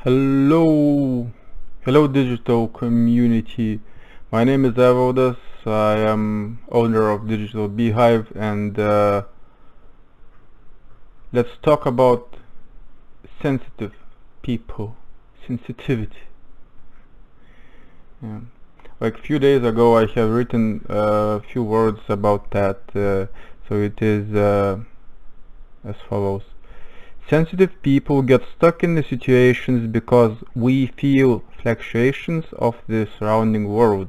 Hello digital community. My name is Evaldas. I am owner of Digital Beehive, and let's talk about sensitive people, sensitivity. Yeah. Like a few days ago, I have written a few words about that. So it is as follows. Sensitive people get stuck in the situations because we feel fluctuations of the surrounding world.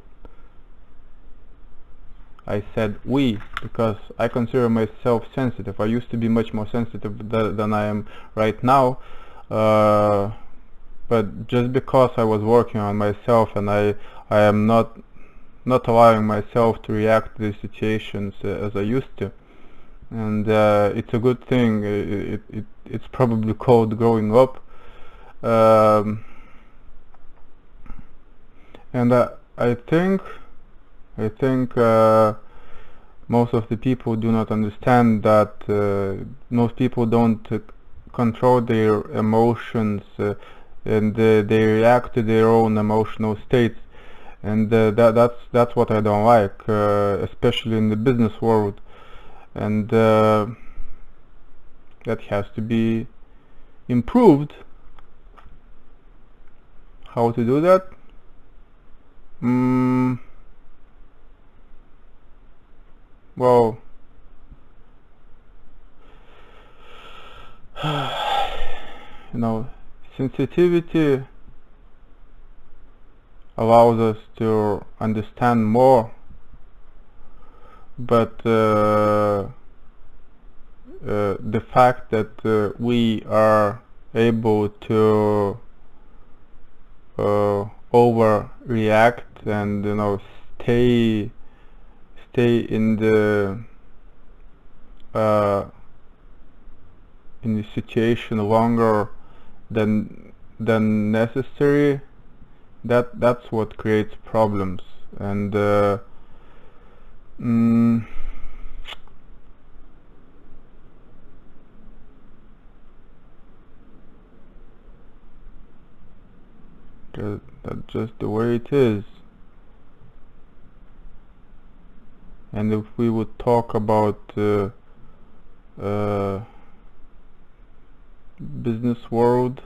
I said we because I consider myself sensitive. I used to be much more sensitive than I am right now. But just because I was working on myself and I am not allowing myself to react to the situations as I used to. And it's a good thing. It's probably called growing up. And I think most of the people do not understand that most people don't control their emotions and they react to their own emotional states, and that's what I don't like, especially in the business world, and that has to be improved. How to do that? Well, sensitivity allows us to understand more, but the fact that we are able to overreact and stay in the situation longer than necessary, that's what creates problems. And that's just the way it is. And if we would talk about business world,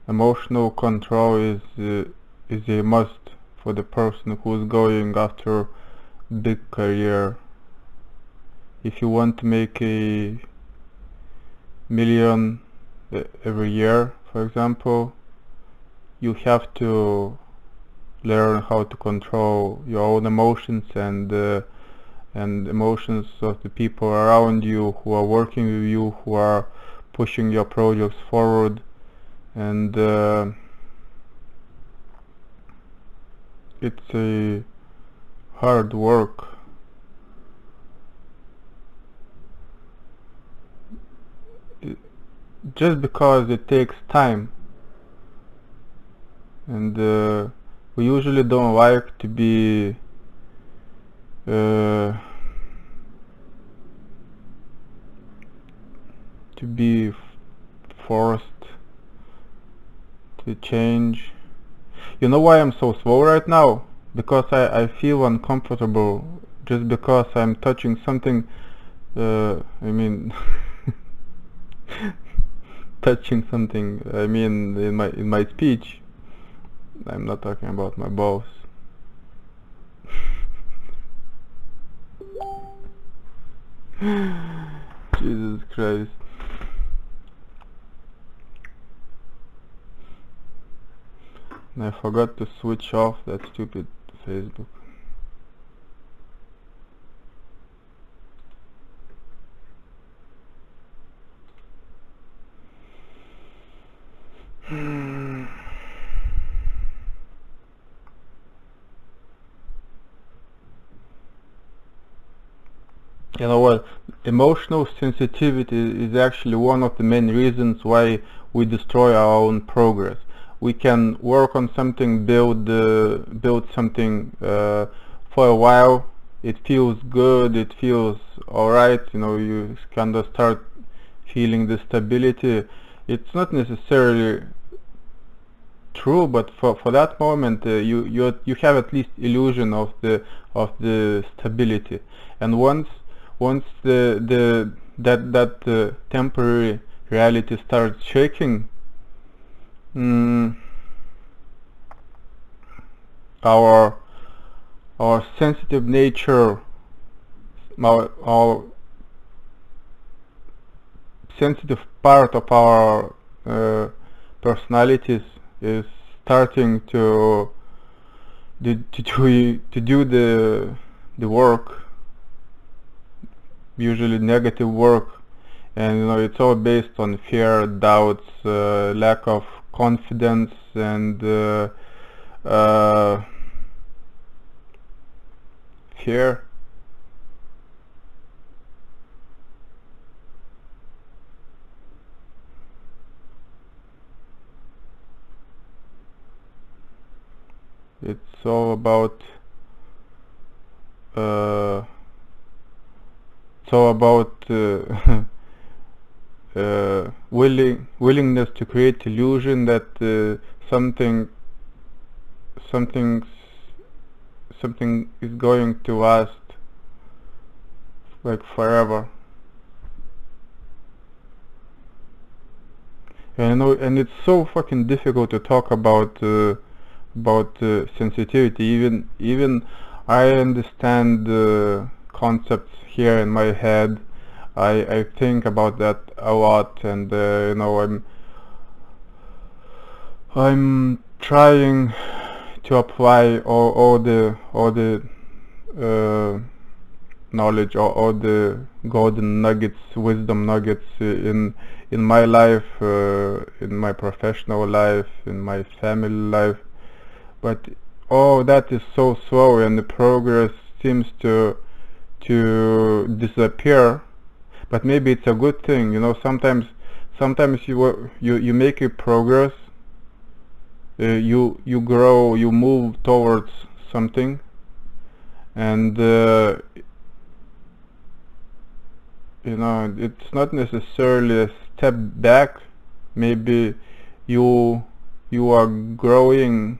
emotional control is a must for the person who is going after big career. If you want to make a million every year, for example, you have to learn how to control your own emotions and emotions of the people around you who are working with you, who are pushing your projects forward. And it's a hard work. Just because it takes time, and we usually don't like to be forced to change. You know why I'm so slow right now? Because I feel uncomfortable just because I'm touching something. I mean touching something. I mean in my speech. I'm not talking about my balls. Jesus Christ. And I forgot to switch off that stupid Facebook. You know what? Emotional sensitivity is actually one of the main reasons why we destroy our own progress. We can work on something, build something for a while. It feels good. It feels alright. You kind of start feeling the stability. It's not necessarily true, but for that moment you have at least illusion of the stability. And once that temporary reality starts shaking, our sensitive nature, our sensitive part of our personalities is starting to do the work, usually negative work. And it's all based on fear, doubts, lack of confidence, and fear. It's all about willingness to create illusion that something is going to last like forever. And it's so fucking difficult to talk about sensitivity. Even I understand the concepts here in my head. I think about that a lot, and I'm trying to apply all the knowledge, all the golden nuggets, wisdom nuggets in my life, in my professional life, in my family life. But all that is so slow, and the progress seems to disappear. But maybe it's a good thing, sometimes you make a progress, you grow, you move towards something, and it's not necessarily a step back. Maybe you are growing.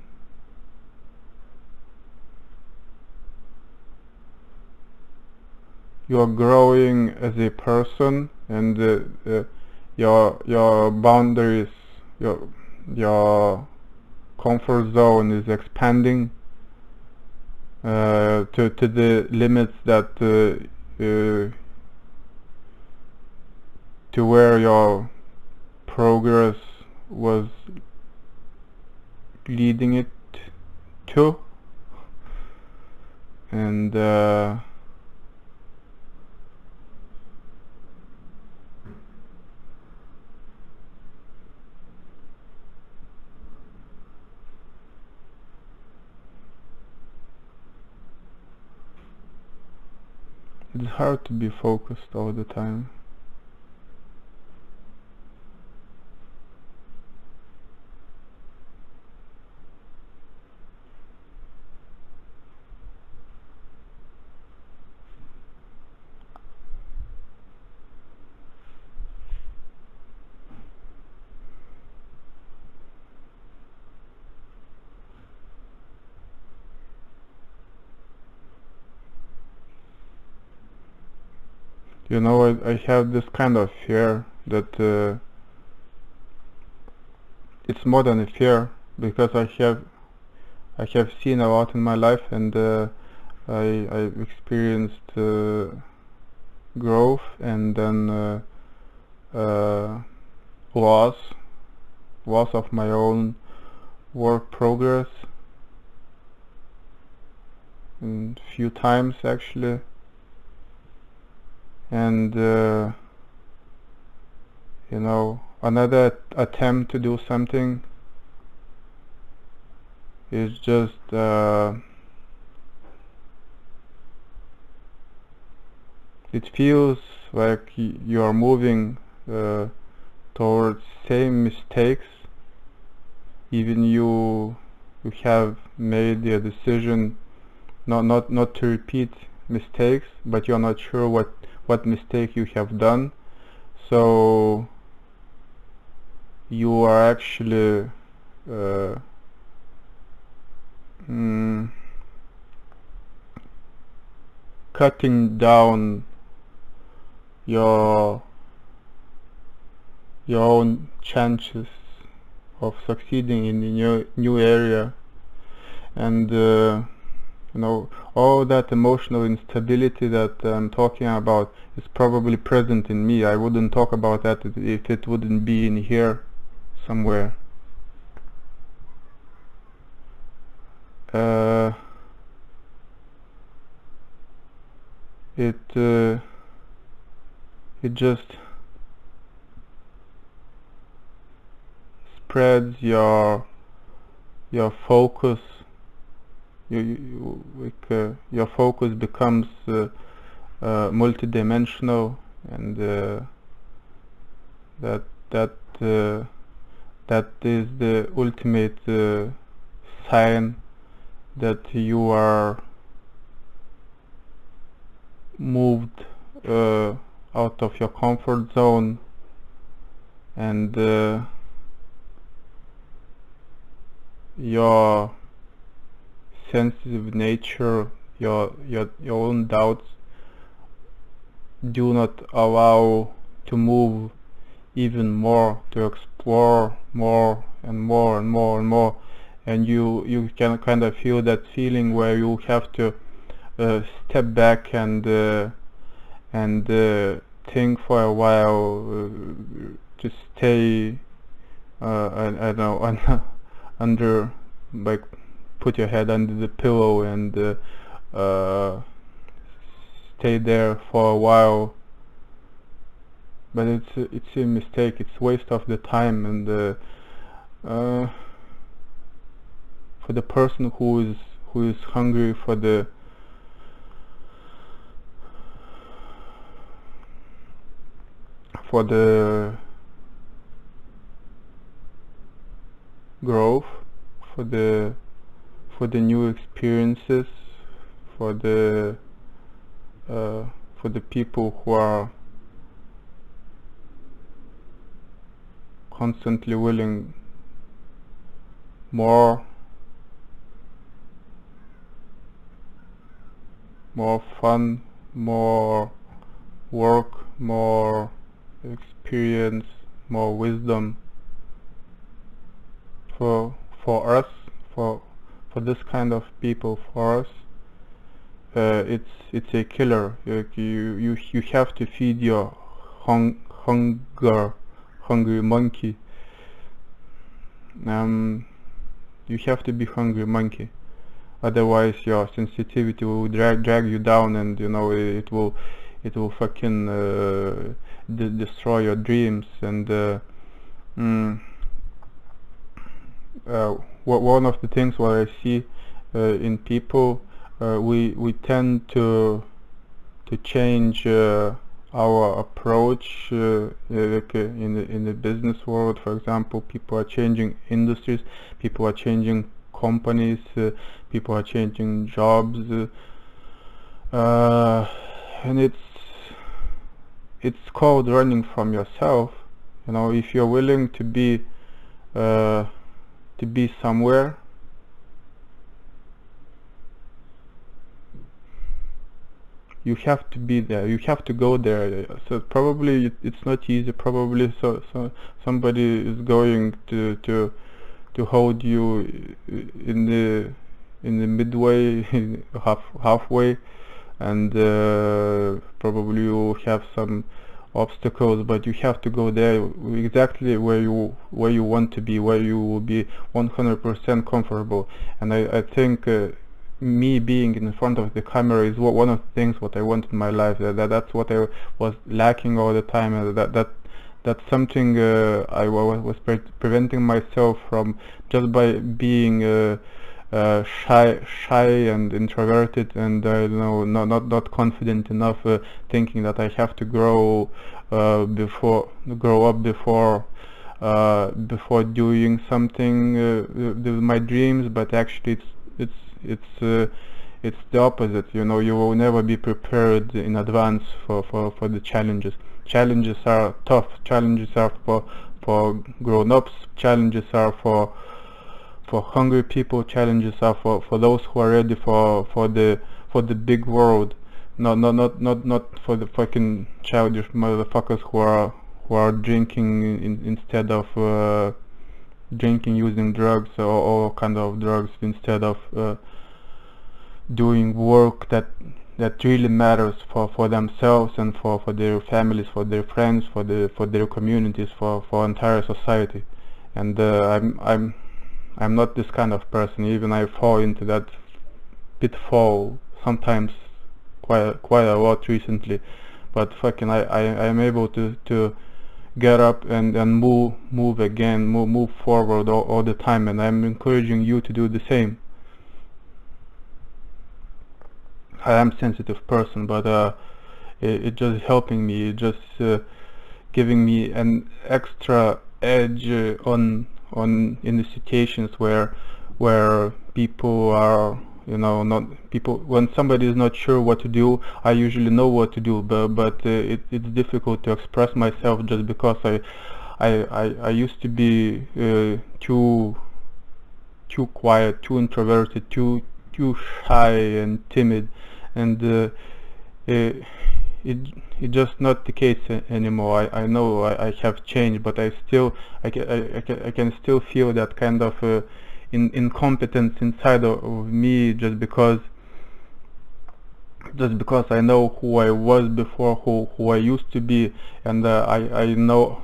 You are growing as a person, and your boundaries, your comfort zone is expanding to the limits that to where your progress was leading it to. And it's hard to be focused all the time. I have this kind of fear that it's more than a fear, because I have seen a lot in my life, and I've experienced growth, and then loss of my own work progress, and few times actually. And another attempt to do something is just it feels like you are moving towards same mistakes, even you have made a decision not to repeat mistakes, but you're not sure what mistake you have done. so you are actually cutting down your own chances of succeeding in the new area. And all that emotional instability that I'm talking about is probably present in me. I wouldn't talk about that if it wouldn't be in here somewhere. It just spreads your focus. Your focus becomes multidimensional, and that is the ultimate sign that you are moved out of your comfort zone, and your sensitive nature, your own doubts do not allow to move even more, to explore more and more and more and more, and you can kind of feel that feeling where you have to step back and think for a while, to stay I don't know under, like, put your head under the pillow and stay there for a while. But it's a mistake. It's waste of the time, and for the person who is hungry for the growth, for the new experiences, for the people who are constantly willing more fun, more work, more experience, more wisdom. For us, for this kind of people, for us, it's a killer. You have to feed your hungry monkey. You have to be hungry monkey, otherwise your sensitivity will drag you down, and it will fucking destroy your dreams. And one of the things what I see in people, we tend to change our approach, like in the business world, for example. People are changing industries, people are changing companies, people are changing jobs, and it's called running from yourself. If you're willing to be somewhere, you have to be there, you have to go there. So probably it's not easy, probably so somebody is going to hold you in the midway, halfway, and probably you have some obstacles, but you have to go there exactly where you want to be, where you will be 100% comfortable. And I think me being in front of the camera is one of the things what I want in my life. That's what I was lacking all the time, and that's something I was preventing myself from, just by being shy and introverted, and not confident enough, thinking that I have to grow up before doing something with my dreams. But actually it's it's the opposite. You know, you will never be prepared in advance for the challenges. Challenges are tough. Challenges are for grown-ups. Challenges are for hungry people. Challenges are for those who are ready for the big world. Not for the fucking childish motherfuckers who are drinking instead of drinking, using drugs, or all kind of drugs, instead of doing work that really matters for themselves and for their families, for their friends, for their communities, for entire society. And I'm not this kind of person. Even I fall into that pitfall sometimes, quite a lot recently. But fucking I'm able to get up and move again, move forward all the time, and I'm encouraging you to do the same. I am a sensitive person, but it just helping me, it just giving me an extra edge on in the situations where people are, you know, not people, when somebody is not sure what to do. I usually know what to do, but it's difficult to express myself, just because I used to be too quiet, too introverted, too shy and timid, and it's just not the case anymore. I know I have changed, but I can still feel that kind of incompetence inside of me, just because I know who I was before, who I used to be, and I know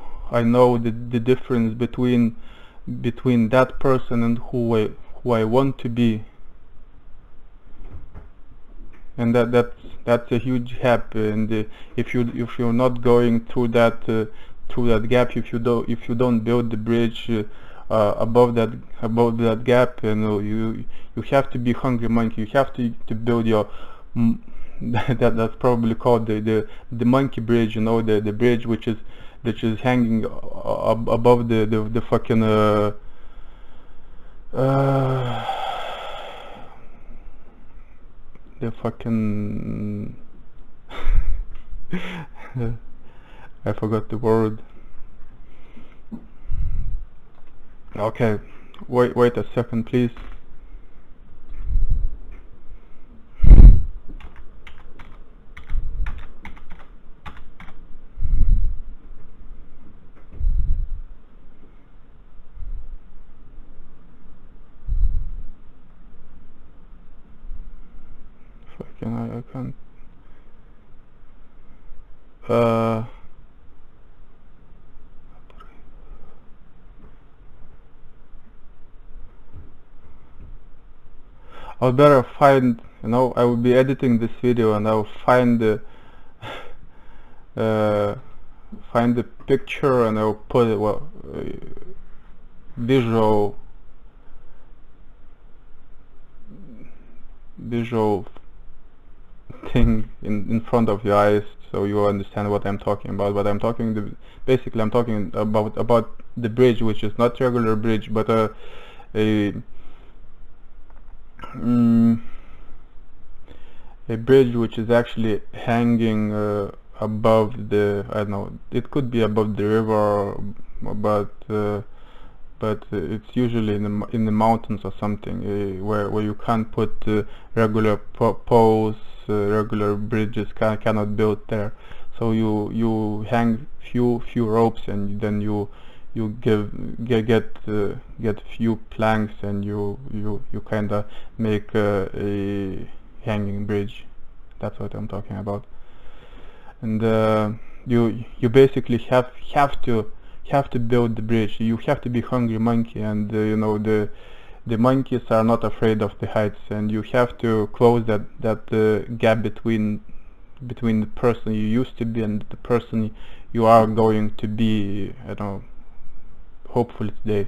the difference between that person and who I want to be. And that's a huge gap. And if you're not going through that gap, if you don't build the bridge above that gap, you know, you have to be hungry monkey. You have to build your that's probably called the monkey bridge. You know, the bridge which is hanging above the fucking the fucking I forgot the word. Okay, wait a second, please. I can't. I'll better find, you know, I will be editing this video, and I'll find the picture, and I'll put it, well, visual thing in front of your eyes, so you understand what I'm talking about. But I'm talking basically I'm talking about the bridge, which is not regular bridge, but a bridge which is actually hanging above the, I don't know, it could be above the river, but it's usually in the mountains or something, where you can't put regular poles, regular bridges cannot build there. So you hang few ropes, and then you get few planks, and you kind of make a hanging bridge. That's what I'm talking about. And you basically have to build the bridge. You have to be hungry monkey, and you know, the monkeys are not afraid of the heights, and you have to close that gap between the person you used to be and the person you are going to be, I don't know, hopefully today.